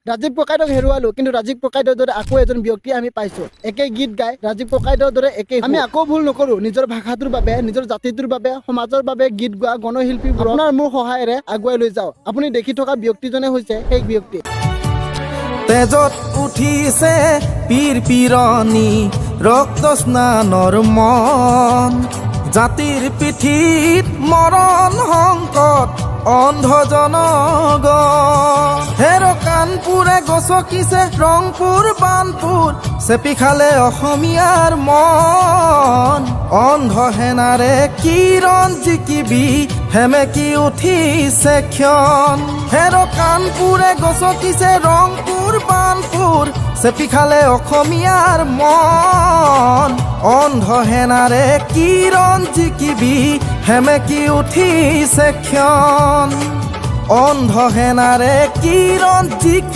ৰাজীৱ ককাইদেউক হেৰুৱালো, কিন্তু ৰাজীৱ ককাইদেউৰ দৰে আকৌ এজন ব্যক্তি আমি পাইছো, একে গীত গাই ৰাজীৱ ককাইদেউৰ দৰে একে। আমি আকৌ ভুল নকৰো, নিজৰ ভাষাটোৰ বাবে, নিজৰ জাতিটোৰ বাবে, সমাজৰ বাবে গীত গোৱা গণশিল্পীবোৰক আপোনাৰ মোৰ সহায়েৰে আগুৱাই লৈ যাওঁ। আপুনি দেখি থকা ব্যক্তিজনে হৈছে সেই ব্যক্তি। তেজত উঠিছে পীৰ পীৰণি, ৰক্ত স্নানৰ মন, জাতিৰ পিঠিত মৰণ সংকট অন্ধ জনগণ। হেৰ কাণপুৰে গছকিছে ৰংপুৰ বানপুৰ, চেপি খালে অসমীয়াৰ মন। অন্ধ সেনাৰে কিৰণ জিকিবি, হেমেকি উঠিছে ক্ষণ। হেৰ কাণপুৰে গছকিছে ৰংপুৰ বানপুৰ, চেপি খালে অসমীয়াৰ মন। অন্ধ সেনাৰে কিৰণ জিকিবি, হেমেকি উঠিছে ক্ষণ। অন্ধ সেনাৰে কিৰণ জিকি